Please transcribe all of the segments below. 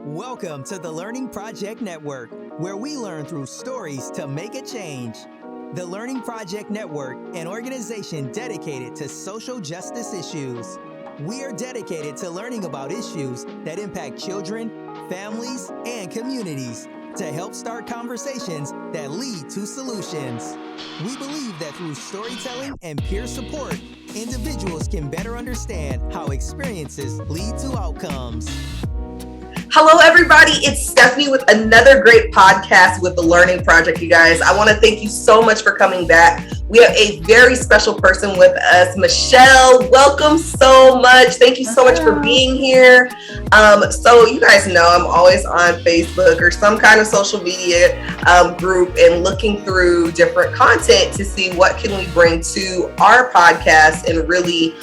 Welcome to the Learning Project Network, where we learn through stories to make a change. The Learning Project Network, an organization dedicated to social justice issues. We are dedicated to learning about issues that impact children, families, and communities to help start conversations that lead to solutions. We believe that through storytelling and peer support, individuals can better understand how experiences lead to outcomes. Hello, everybody. It's Stephanie with another great podcast with the Learning Project, you guys. I want to thank you so much for coming back. We have a very special person with us, Michelle. Welcome so much. Thank you so much for being here. So you guys know I'm always on Facebook or some kind of social media group and looking through different content to see what can we bring to our podcast and really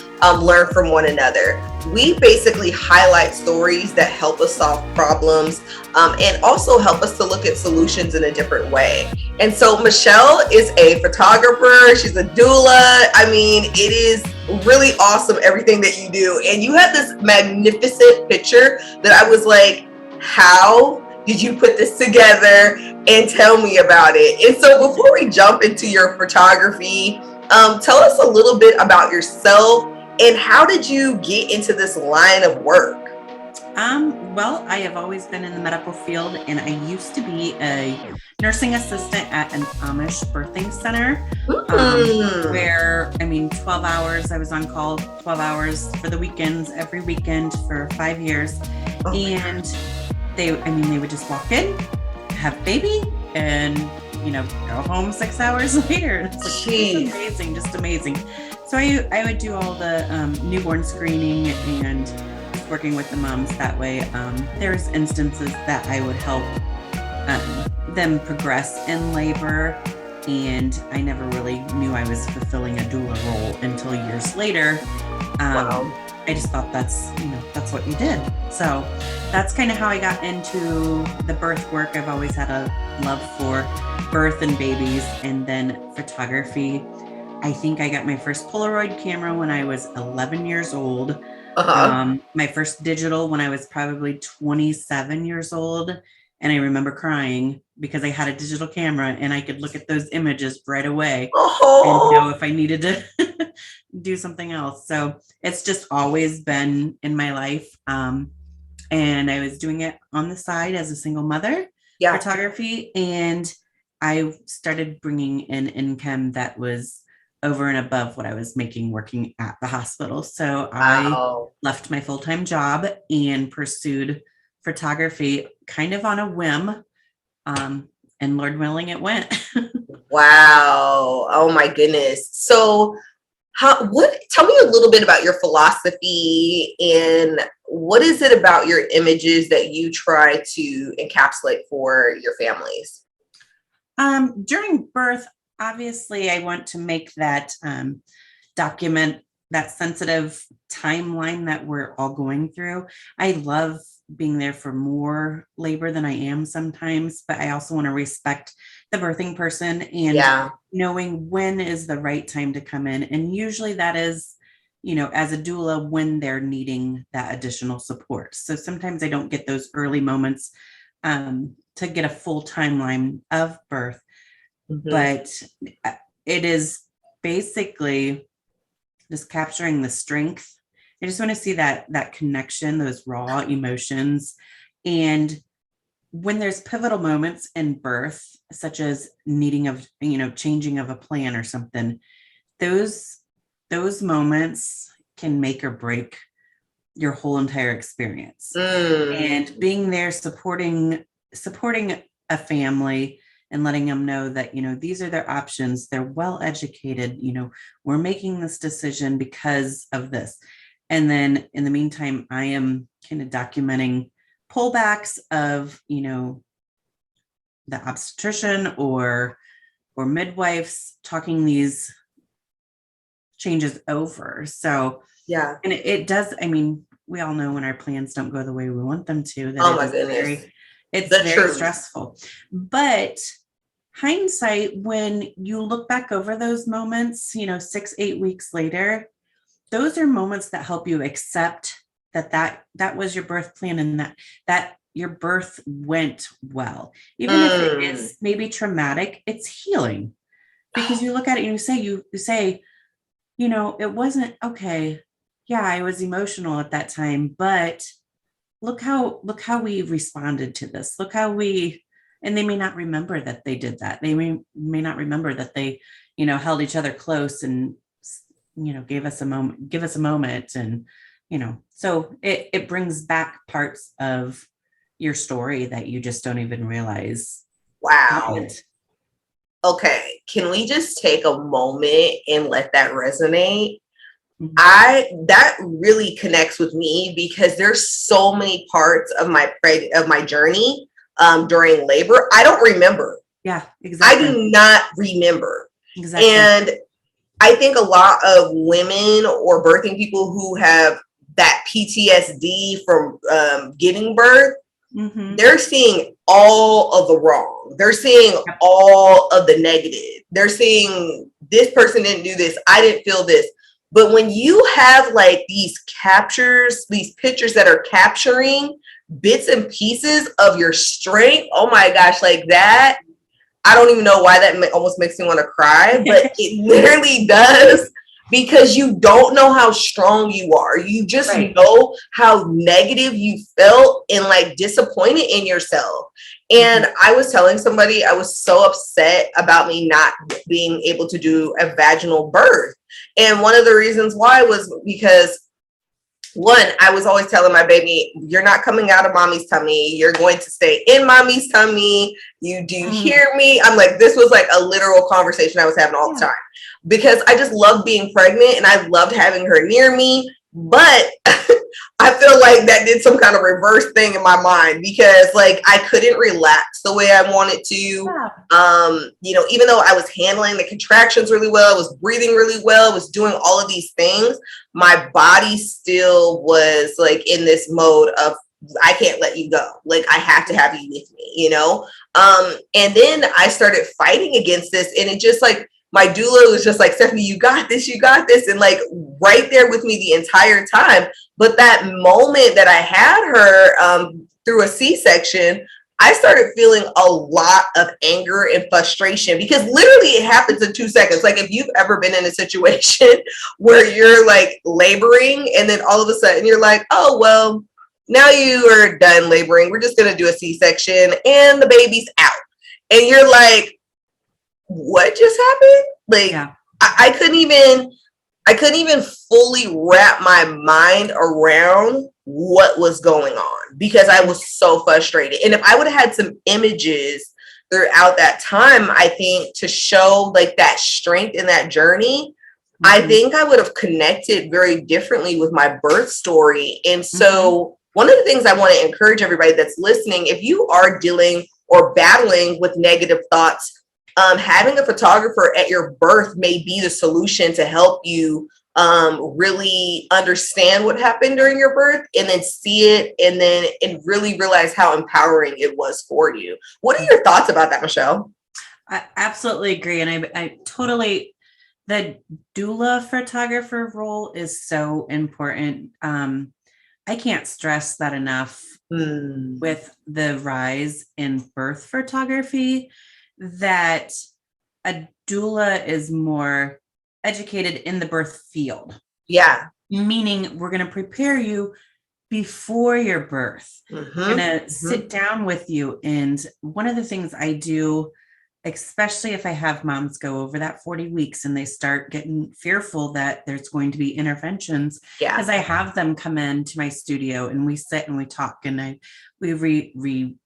learn from one another. We basically highlight stories that help us solve problems and also help us to look at solutions in a different way. And so Michelle is a photographer. She's a doula. I mean, it is really awesome, everything that you do. And you had this magnificent picture that I was like, how did you put this together? And tell me about it. And so before we jump into your photography, tell us a little bit about yourself. And how did you get into this line of work? Well, I have always been in the medical field, and I used to be a nursing assistant at an Amish Birthing Center, where, 12 hours, I was on call 12 hours for the weekends, every weekend for 5 years. And they would just walk in, have baby, and, go home 6 hours later. It's like, amazing, just amazing. So I would do all the newborn screening and just working with the moms that way. There's instances that I would help them progress in labor, and I never really knew I was fulfilling a doula role until years later. Wow. I just thought that's what you did. So that's kind of how I got into the birth work. I've always had a love for birth and babies, and then photography. I think I got my first Polaroid camera when I was 11 years old. My first digital when I was probably 27 years old. And I remember crying because I had a digital camera and I could look at those images right away and know if I needed to do something else. So it's just always been in my life. And I was doing it on the side as a single mother, photography. And I started bringing in income that was over and above what I was making working at the hospital. So I left my full-time job and pursued photography kind of on a whim. And Lord willing, it went. Wow. Oh my goodness. So tell me a little bit about your philosophy and what is it about your images that you try to encapsulate for your families? During birth, obviously, I want to make that document that sensitive timeline that we're all going through. I love being there for more labor than I am sometimes, but I also want to respect the birthing person and knowing when is the right time to come in. And usually that is, as a doula, when they're needing that additional support. So sometimes I don't get those early moments to get a full timeline of birth. But it is basically just capturing the strength. I just want to see that connection, those raw emotions. And when there's pivotal moments in birth, such as needing of, changing of a plan or something, those moments can make or break your whole entire experience. And being there, supporting a family, and letting them know that, these are their options. They're well educated. We're making this decision because of this. And then in the meantime, I am kind of documenting pullbacks of, the obstetrician or midwives talking these changes over. So, and it does, we all know when our plans don't go the way we want them to, that it's very stressful. But hindsight, when you look back over those moments, 6-8 weeks later, those are moments that help you accept that was your birth plan, and that your birth went well. Even if it is maybe traumatic, it's healing. Because you look at it and you say, it wasn't okay. Yeah, I was emotional at that time, but look how we responded to this. And they may not remember that they did that. They may not remember that they, held each other close and, give us a moment. And, so it brings back parts of your story that you just don't even realize. Wow. Okay. Can we just take a moment and let that resonate? That really connects with me because there's so many parts of my journey during labor I don't remember. Yeah, exactly. I do not remember. Exactly. And I think a lot of women or birthing people who have that PTSD from giving birth, they're seeing all of the wrong. They're seeing all of the negative. They're seeing this person didn't do this. I didn't feel this. But when you have like these captures, these pictures that are capturing bits and pieces of your strength, oh my gosh, like that, I don't even know why that almost makes me want to cry, but it literally does, because you don't know how strong you are. You just know how negative you felt and like disappointed in yourself. And I was telling somebody I was so upset about me not being able to do a vaginal birth. And one of the reasons why was because one, I was always telling my baby, you're not coming out of mommy's tummy. You're going to stay in mommy's tummy. Do you hear me? I'm like, this was like a literal conversation I was having all the time because I just loved being pregnant and I loved having her near me. But I feel like that did some kind of reverse thing in my mind because like I couldn't relax the way I wanted to. Even though I was handling the contractions really well, I was breathing really well, I was doing all of these things, my body still was like in this mode of I can't let you go. Like I have to have you with me, and then I started fighting against this and it just like my doula was just like, Stephanie, you got this. And like right there with me the entire time. But that moment that I had her through a C-section, I started feeling a lot of anger and frustration because literally it happens in 2 seconds. Like if you've ever been in a situation where you're like laboring and then all of a sudden you're like, oh, well, now you are done laboring. We're just going to do a C-section and the baby's out. And you're like, what just happened? Like I couldn't even fully wrap my mind around what was going on because I was so frustrated. And if I would have had some images throughout that time, I think to show like that strength in that journey, I think I would have connected very differently with my birth story. And so one of the things I want to encourage everybody that's listening, if you are dealing or battling with negative thoughts, having a photographer at your birth may be the solution to help you really understand what happened during your birth and then see it and really realize how empowering it was for you. What are your thoughts about that, Michelle? I absolutely agree. And I totally, the doula photographer role is so important. I can't stress that enough with the rise in birth photography, that a doula is more educated in the birth field. Yeah. Meaning we're going to prepare you before your birth. We're going to sit down with you. And one of the things I do, especially if I have moms go over that 40 weeks and they start getting fearful that there's going to be interventions, because I have them come into my studio and we sit and we talk and we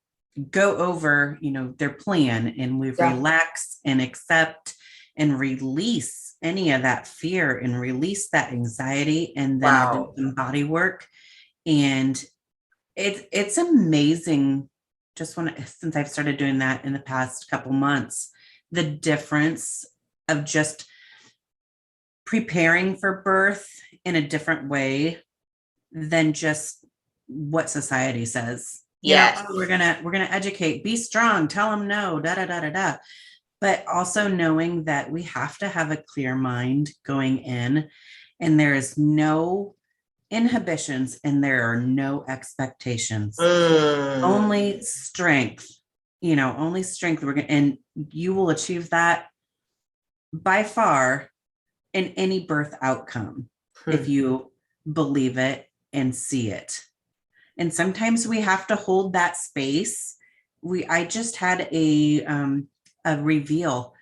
go over, their plan, and we relax and accept and release any of that fear and release that anxiety. And then I do some body work, and it's amazing. Since I've started doing that in the past couple months, the difference of just preparing for birth in a different way than just what society says. Yes. We're gonna educate, be strong, tell them no, da da da da da. But also knowing that we have to have a clear mind going in, and there is no inhibitions and there are no expectations. Only strength, only strength. And you will achieve that by far in any birth outcome if you believe it and see it. And sometimes we have to hold that space. I just had a reveal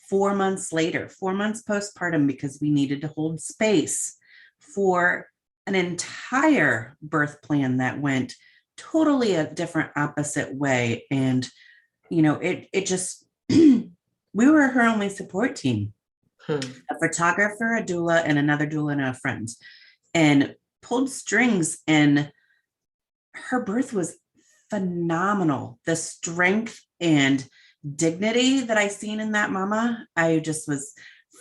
4 months later, 4 months postpartum, because we needed to hold space for an entire birth plan that went totally a different opposite way. And, it just, we were her only support team, a photographer, a doula, and another doula and a friend, and pulled strings. And her birth was phenomenal. The strength and dignity that I seen in that mama, I just was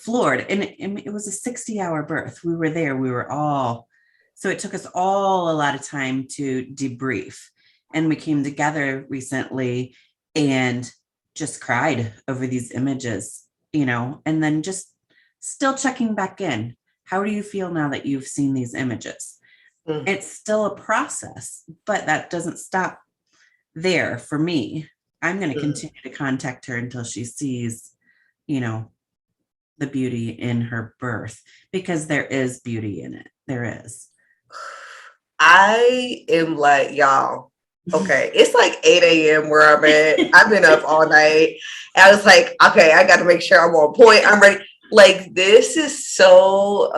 floored. And it was a 60-hour birth. We were there. We were all, so it took us all a lot of time to debrief. And we came together recently and just cried over these images, and then just still checking back in. How do you feel now that you've seen these images? It's still a process, but that doesn't stop there for me. I'm going to continue to contact her until she sees, the beauty in her birth, because there is beauty in it. There is. I am like, y'all, okay, it's like 8 a.m. where I'm at. I've been up all night. I was like, okay, I got to make sure I'm on point. I'm ready. Like, this is so,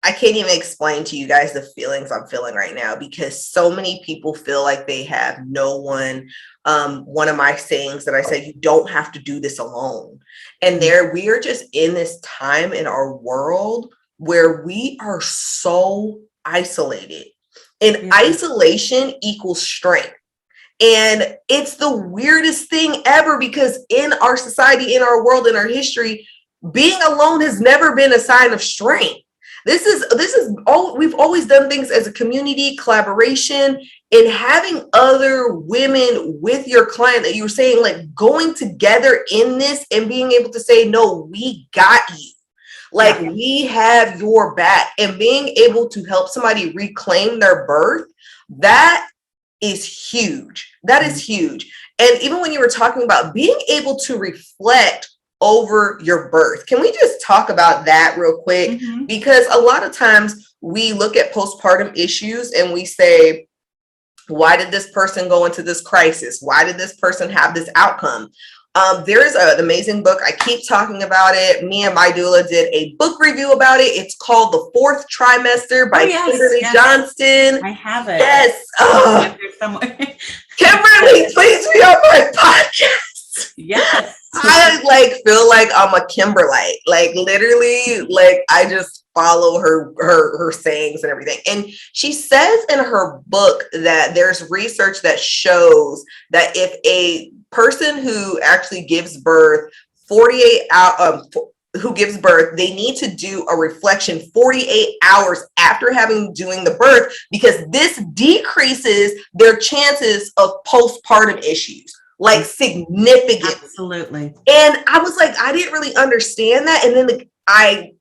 I can't even explain to you guys the feelings I'm feeling right now, because so many people feel like they have no one. One of my sayings that I said, you don't have to do this alone. And we are just in this time in our world where we are so isolated, and isolation equals strength. And it's the weirdest thing ever, because in our society, in our world, in our history, being alone has never been a sign of strength. This is all, we've always done things as a community, collaboration, and having other women with your client that you were saying, like, going together in this and being able to say, no, we got you. Like, we have your back, and being able to help somebody reclaim their birth, that is huge. That is huge. And even when you were talking about being able to reflect over your birth, can we just talk about that real quick? Because a lot of times we look at postpartum issues and we say, why did this person go into this crisis? Why did this person have this outcome? There's an amazing book. I keep talking about it. Me and my doula did a book review about it. It's called The Fourth Trimester by Kimberly Johnston. I have it. Yes. Somewhere. Kimberly, please be on my podcast. Yes. I feel like I'm a Kimberlite. Like, literally, like, I just follow her sayings and everything. And she says in her book that there's research that shows that if a person who actually gives birth 48 hours, who gives birth, they need to do a reflection 48 hours after doing the birth, because this decreases their chances of postpartum issues, like, significantly. Absolutely. And I was like, I didn't really understand that. And then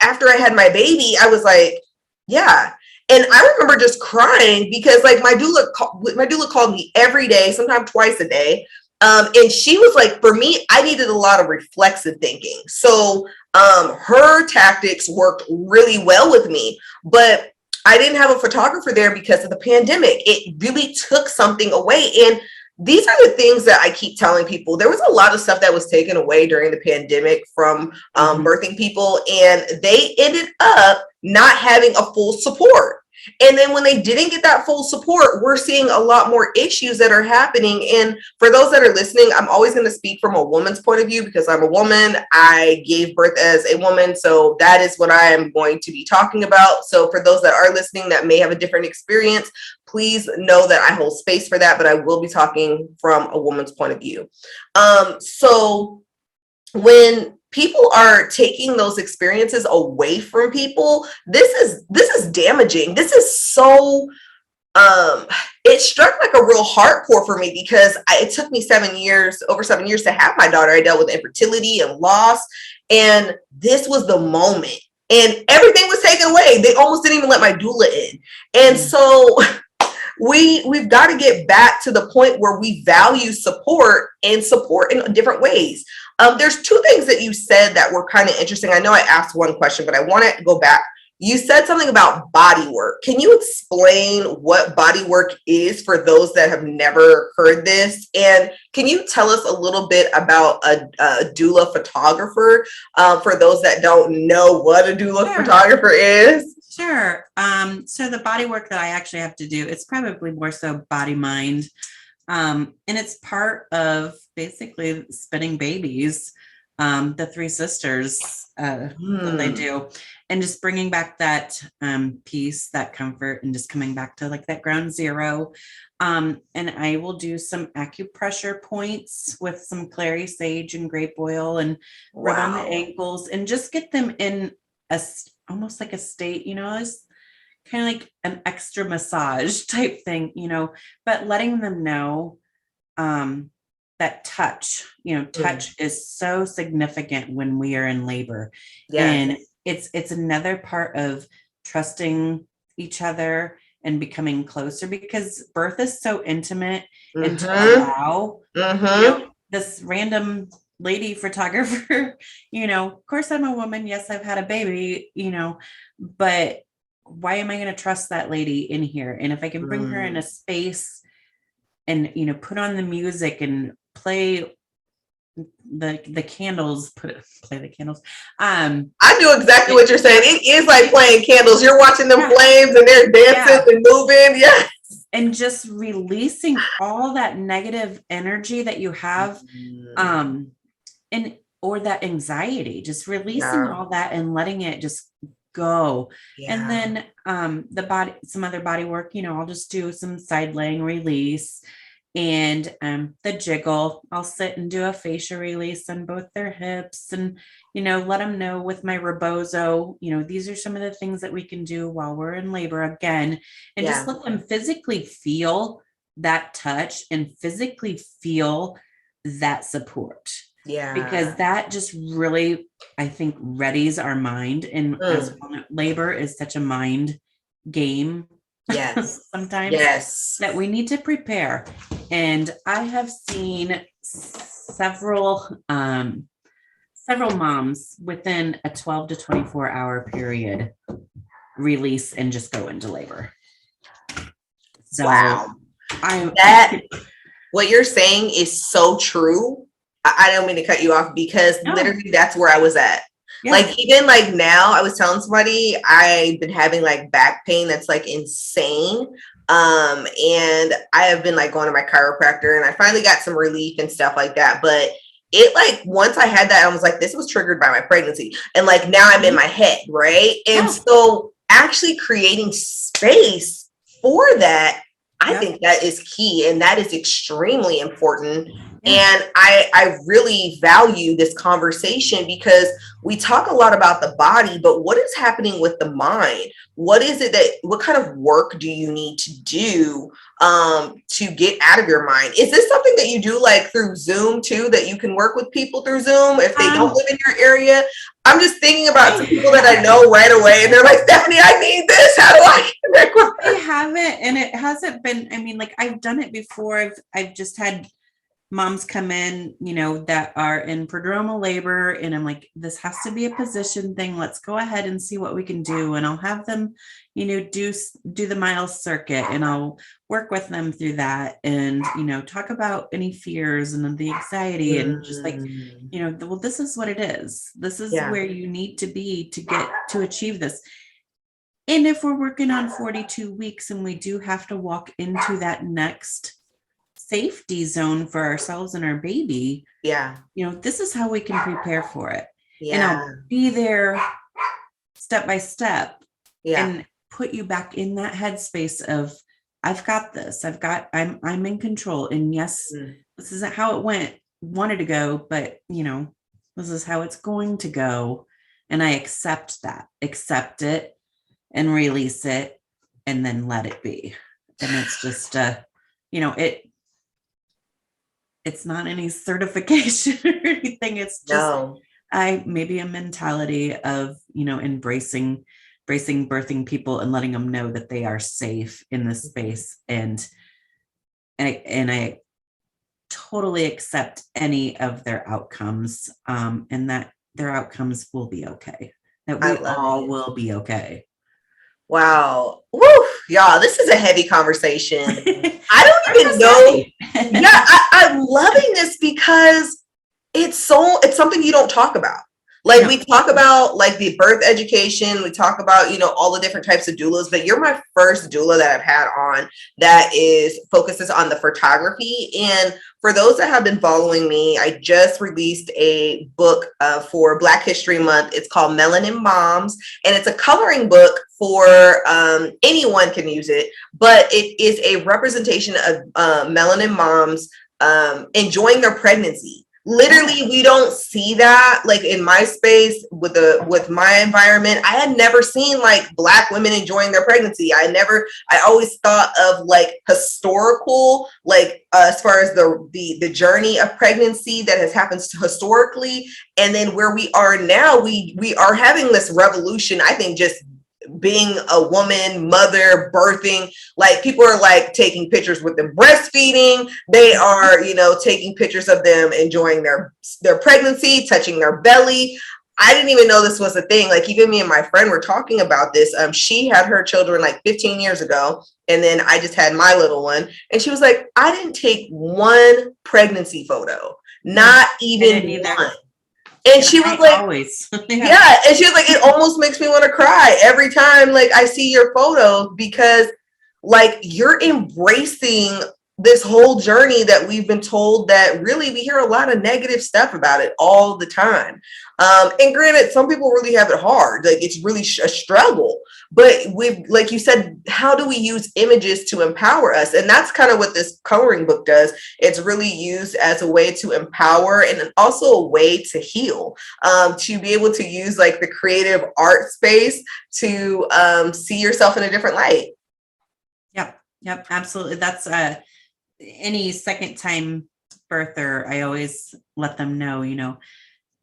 after I had my baby, I was like, yeah. And I remember just crying because, like, my doula called me every day, sometimes twice a day. And she was like, for me, I needed a lot of reflexive thinking. So her tactics worked really well with me, but I didn't have a photographer there because of the pandemic. It really took something away. And these are the things that I keep telling people. There was a lot of stuff that was taken away during the pandemic from birthing people, and they ended up not having a full support. And then when they didn't get that full support, we're seeing a lot more issues that are happening. And for those that are listening, I'm always going to speak from a woman's point of view because I'm a woman. I gave birth as a woman. So that is what I am going to be talking about. So for those that are listening that may have a different experience, please know that I hold space for that, but I will be talking from a woman's point of view. So when people are taking those experiences away from people, this is damaging. This is so, it struck like a real hardcore for me because it took me over 7 years to have my daughter. I dealt with infertility and loss. And this was the moment and everything was taken away. They almost didn't even let my doula in. And so we've got to get back to the point where we value support and support in different ways. There's two things that you said that were kind of interesting. I know I asked one question, but I want to go back. You said something about body work. Can you explain what body work is for those that have never heard this? And can you tell us a little bit about a doula photographer for those that don't know what a doula photographer is? Sure. So the body work that I actually have to do, it's probably more so body mind. And it's part of basically spinning babies, the three sisters that they do, and just bringing back that peace, that comfort, and just coming back to like that ground zero. And I will do some acupressure points with some clary sage and grape oil and rub on the ankles and just get them in almost like a state, it's kind of like an extra massage type thing, but letting them know that touch is so significant when we are in labor. And it's another part of trusting each other and becoming closer, because birth is so intimate. And to allow this random lady photographer, of course I'm a woman. Yes, I've had a baby, but why am I going to trust that lady in here? And if I can bring her in a space and, put on the music and play the candles, play the candles. I knew exactly what you're saying. It is like playing candles. You're watching them flames and they're dancing and moving. Yes. And just releasing all that negative energy that you have, or that anxiety, just releasing all that and letting it just go. And then some other body work, I'll just do some side laying release and the jiggle. I'll sit and do a fascia release on both their hips and, let them know with my rebozo, these are some of the things that we can do while we're in labor again, and just let them physically feel that touch and physically feel that support. Because that just really, I think, readies our mind. And as labor is such a mind game. Sometimes that we need to prepare. And I have seen several moms within a 12 to 24 hour period release and just go into labor. So what you're saying is so true. I don't mean to cut you off, because literally that's where I was at. Like, even like now, I was telling somebody I've been having like back pain that's like insane. And I have been like going to my chiropractor, and I finally got some relief and stuff like that. But it, like, once I had that, I was like, this was triggered by my pregnancy. And like, now I'm in my head. Right. And so actually creating space for that, I think that is key, and that is extremely important. And I really value this conversation, because we talk a lot about the body, but what is happening with the mind? What kind of work do you need to do to get out of your mind? Is this something that you do like through Zoom too, that you can work with people through Zoom if they don't live in your area? I'm just thinking about some people that I know right away, and they're like, Stephanie, I need this. How do I connect with her? I haven't, and it hasn't been, like, I've done it before. I've just had moms come in, that are in prodromal labor, and I'm like, this has to be a position thing. Let's go ahead and see what we can do. And I'll have them, do the Miles circuit, and I'll work with them through that, and, talk about any fears and the anxiety, and just like, well, this is what it is. This is where you need to be to achieve this. And if we're working on 42 weeks and we do have to walk into that next safety zone for ourselves and our baby, this is how we can prepare for it. And I'll be there step by step and put you back in that headspace of, I've got this, I'm in control. And yes, this isn't how it wanted to go, but this is how it's going to go. And I accept it and release it, and then let it be. And it's just, it's not any certification or anything. It's just maybe a mentality of, embracing birthing people and letting them know that they are safe in this space. And I totally accept any of their outcomes, and that their outcomes will be okay, that we all will be okay. Wow. Woo, y'all, this is a heavy conversation. I don't even know. Yeah, I'm loving this because it's something you don't talk about. Like we talk about like the birth education, we talk about, all the different types of doulas, but you're my first doula that I've had on that focuses on the photography. And for those that have been following me, I just released a book for Black History Month. It's called Melanin Moms, and it's a coloring book for anyone can use it, but it is a representation of melanin moms enjoying their pregnancy. Literally, we don't see that like in my space with my environment. I had never seen like Black women enjoying their pregnancy. I always thought of like historical, like as far as the journey of pregnancy that has happened historically, and then where we are now, we are having this revolution. I think just being a woman, mother, birthing, like people are like taking pictures with them breastfeeding. They are, taking pictures of them enjoying their pregnancy, touching their belly. I didn't even know this was a thing. Like even me and my friend were talking about this. She had her children like 15 years ago. And then I just had my little one. And she was like, I didn't take one pregnancy photo, not even one. And she was like, always. Yeah. And she was like, it almost makes me want to cry every time like I see your photos, because like you're embracing this whole journey that we've been told that really we hear a lot of negative stuff about it all the time. And granted, some people really have it hard. Like it's really a struggle. But like you said, how do we use images to empower us? And that's kind of what this coloring book does. It's really used as a way to empower and also a way to heal, to be able to use like the creative art space to see yourself in a different light. Yep, absolutely. That's any second time birther, I always let them know,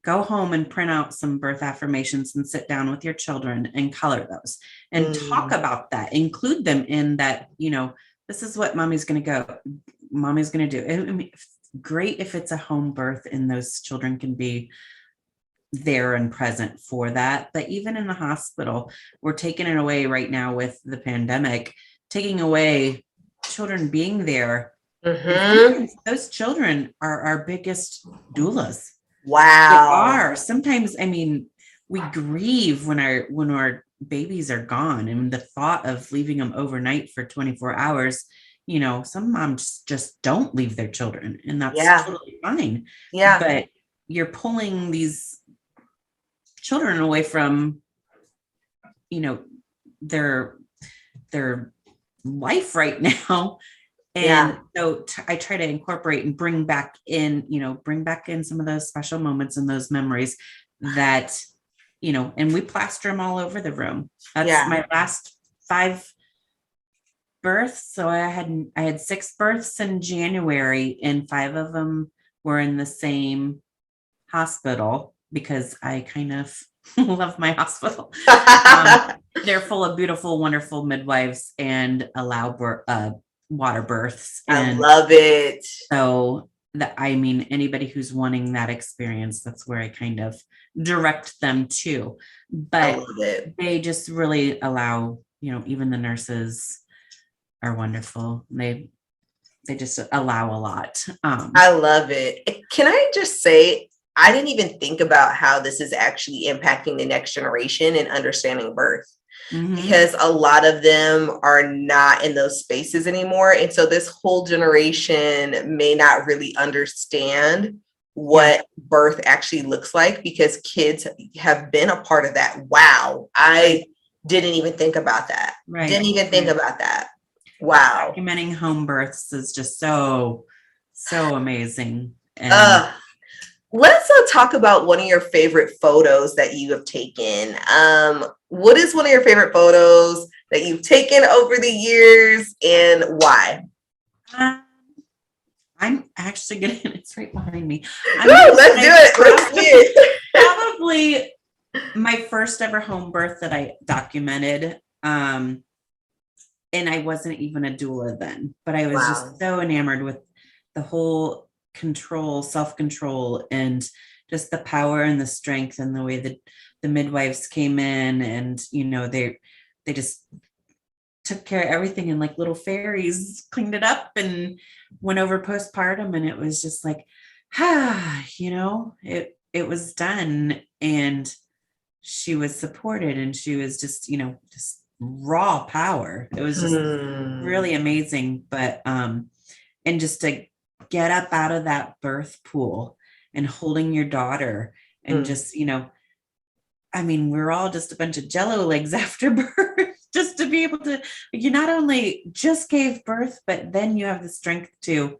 go home and print out some birth affirmations and sit down with your children and color those and talk about that. Include them in that, this is what mommy's going to do. I mean, great if it's a home birth and those children can be there and present for that. But even in the hospital, we're taking it away right now with the pandemic, taking away children being there. Mm-hmm. Those children are our biggest doulas. Wow. They are. Sometimes, I mean, we grieve when our babies are gone, and the thought of leaving them overnight for 24 hours, some moms just don't leave their children, and that's totally fine. Yeah. But you're pulling these children away from, their life right now. And so I try to incorporate and bring back in some of those special moments and those memories that, and we plaster them all over the room. That's my last 5 births. So I had 6 births in January, and 5 of them were in the same hospital because I kind of love my hospital. They're full of beautiful, wonderful midwives and allow water births. I love it. So anybody who's wanting that experience, that's where I kind of direct them to. But they just really allow, even the nurses are wonderful. They just allow a lot. I love it. Can I just say, I didn't even think about how this is actually impacting the next generation and understanding birth. Mm-hmm. Because a lot of them are not in those spaces anymore. And so this whole generation may not really understand what birth actually looks like, because kids have been a part of that. Wow. I didn't even think about that. Right. Didn't even think about that. Wow. Documenting home births is just so amazing. And let's talk about one of your favorite photos that you have taken. What is one of your favorite photos that you've taken over the years, and why? I I'm actually gonna, it's right behind me. Let's do it. Let's see it. Probably my first ever home birth that I documented. And I wasn't even a doula then, but I was just so enamored with the whole control, self-control, and just the power and the strength and the way that the midwives came in, and, they just took care of everything, and like little fairies cleaned it up and went over postpartum. And it was just like, it was done, and she was supported, and she was just, just raw power. It was just really amazing. But, and just to get up out of that birth pool and holding your daughter and just, we're all just a bunch of jello legs after birth, just to be able to, you not only just gave birth, but then you have the strength to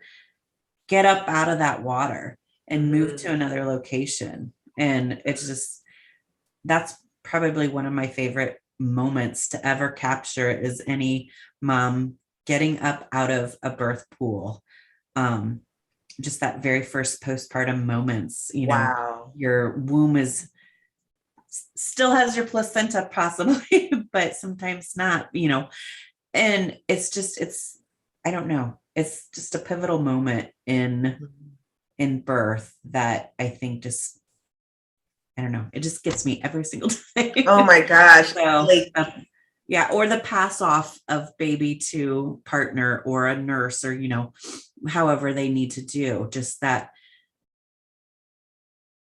get up out of that water and move to another location. And it's just, that's probably one of my favorite moments to ever capture, is any mom getting up out of a birth pool. Just that very first postpartum moments, your womb still has your placenta possibly, but sometimes not, and I don't know. It's just a pivotal moment in birth that I think just, I don't know, it just gets me every single time. Oh my gosh. So, or the pass off of baby to partner or a nurse, or, however they need to do, just that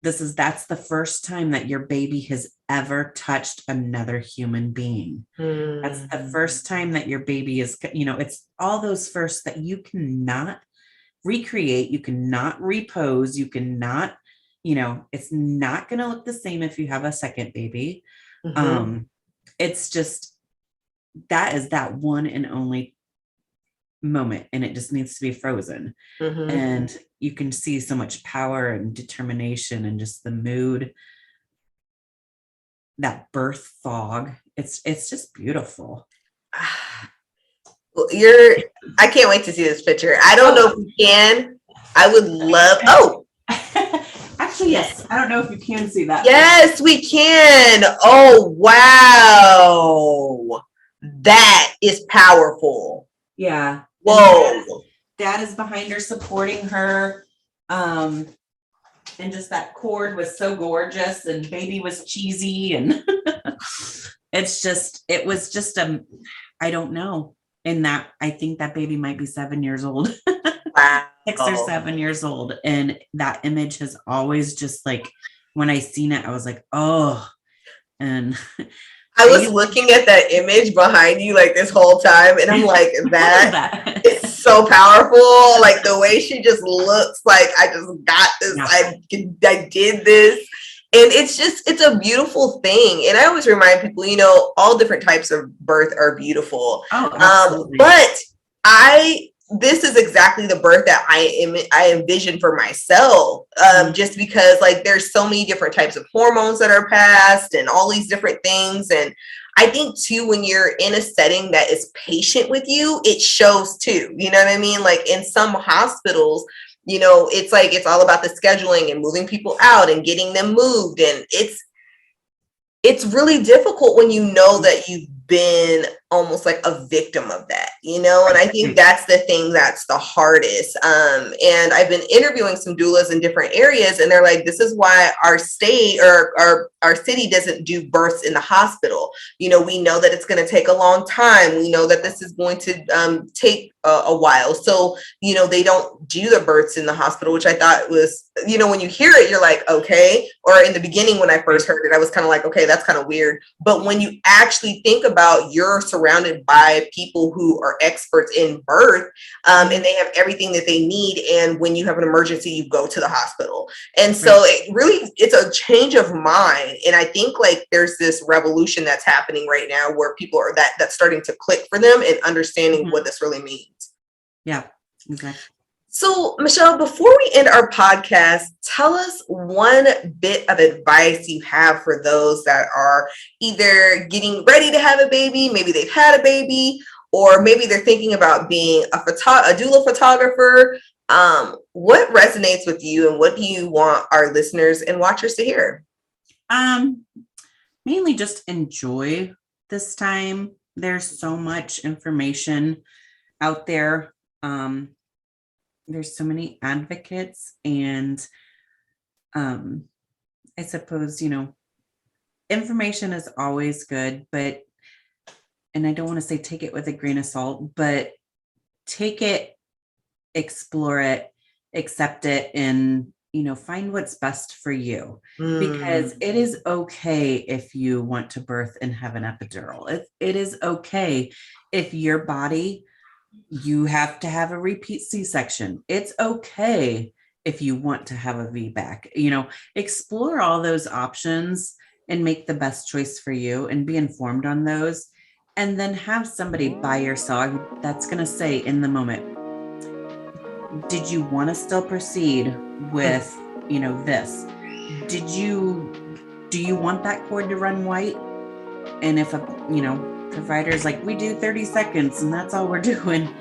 that's the first time that your baby has ever touched another human being. That's the first time that your baby is, it's all those firsts that you cannot recreate, you cannot repose, you cannot, it's not going to look the same if you have a second baby. It's just, that is that one and only moment, and it just needs to be frozen. And you can see so much power and determination and just the mood, that birth fog. It's just beautiful. I can't wait to see this picture. I don't know if we can. I would love, actually, yes. I don't know if you can see that. Yes, we can. Oh, wow. That is powerful. Yeah. Whoa. Dad is behind her, supporting her. And just that cord was so gorgeous, and baby was cheesy, and it was just I don't know. And that, I think that baby might be 7 years old. Wow. 6 or 7 years old. And that image has always just, like, when I seen it, I was like, oh. And I was looking at that image behind you like this whole time, and I'm like, that is so powerful. Like the way she just looks like, I just got this. I did this. And it's a beautiful thing. And I always remind people, all different types of birth are beautiful. But this is exactly the birth that I envision for myself. Just because, like, there's so many different types of hormones that are passed and all these different things. And I think too, when you're in a setting that is patient with you, it shows too. You know what I mean? Like in some hospitals, it's like, it's all about the scheduling and moving people out and getting them moved. And it's really difficult when you know that you've been almost like a victim of that, and I think that's the thing that's the hardest. And I've been interviewing some doulas in different areas, and they're like, this is why our state or our city doesn't do births in the hospital. We know that it's going to take a long time. We know that this is going to take a while. So, they don't do the births in the hospital, which I thought was, when you hear it, you're like, okay. Or in the beginning, when I first heard it, I was kind of like, okay, that's kind of weird. But when you actually think about, you're surrounded by people who are experts in birth, and they have everything that they need. And when you have an emergency, you go to the hospital. And so it's a change of mind. And I think like there's this revolution that's happening right now where people are that's starting to click for them and understanding what this really means. Yeah, exactly. So, Michelle, before we end our podcast, tell us one bit of advice you have for those that are either getting ready to have a baby, maybe they've had a baby, or maybe they're thinking about being a doula photographer. What resonates with you and what do you want our listeners and watchers to hear? Mainly just enjoy this time. There's so much information out there. There's so many advocates, and I suppose, information is always good, and I don't want to say take it with a grain of salt, but take it, explore it, accept it, and find what's best for you, because it is okay if you want to birth and have an epidural. It is okay if your body, you have to have a repeat C-section. It's okay if you want to have a VBAC. Explore all those options and make the best choice for you and be informed on those. And then have somebody by your side that's going to say in the moment, did you want to still proceed with, this? Do you want that cord to run white? And if provider's like, we do 30 seconds and that's all we're doing,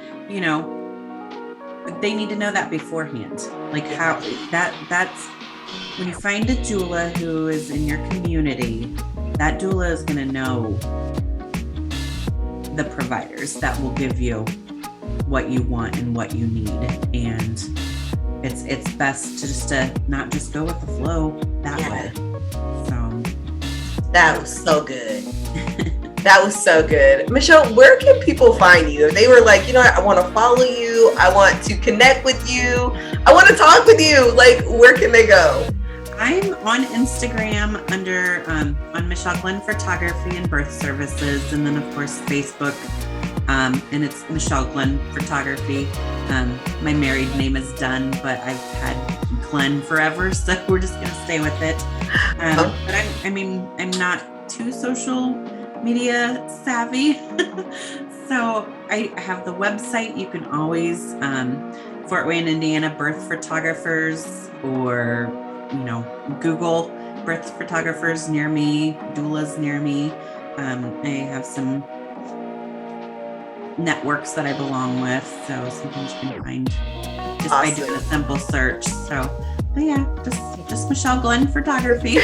they need to know that beforehand. Like how that's when you find a doula who is in your community, that doula is going to know the providers that will give you what you want and what you need. And it's best to not just go with the flow that way. So that was so good. That was so good. Michelle, where can people find you? If they were like, I want to follow you, I want to connect with you, I want to talk with you, like, where can they go? I'm on Instagram under on Michelle Dunn Photography and Birth Services, and then of course Facebook, and it's Michelle Dunn Photography. My married name is Dunn, but I've had Glenn forever, so we're just gonna stay with it. But I'm not too social media savvy, so I have the website. You can always Fort Wayne, Indiana birth photographers, or Google birth photographers near me, doulas near me. I have some networks that I belong with, so sometimes you can find just by doing a simple search. So, but yeah, just Michelle Dunn Photography.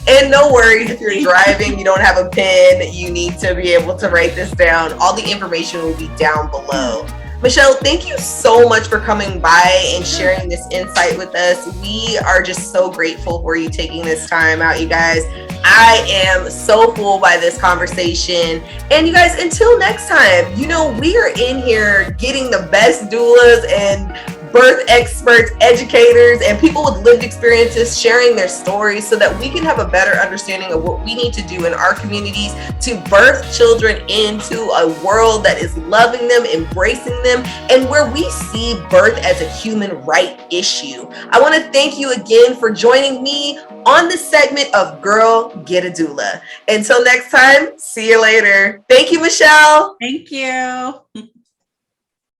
And no worries if you're driving, you don't have a pen, you need to be able to write this down. All the information will be down below. Michelle, thank you so much for coming by and sharing this insight with us. We are just so grateful for you taking this time out, you guys. I am so full by this conversation. And you guys, until next time, we are in here getting the best doulas and birth experts, educators, and people with lived experiences sharing their stories so that we can have a better understanding of what we need to do in our communities to birth children into a world that is loving them, embracing them, and where we see birth as a human right issue. I want to thank you again for joining me on this segment of Girl, Get a Doula. Until next time, see you later. Thank you, Michelle. Thank you.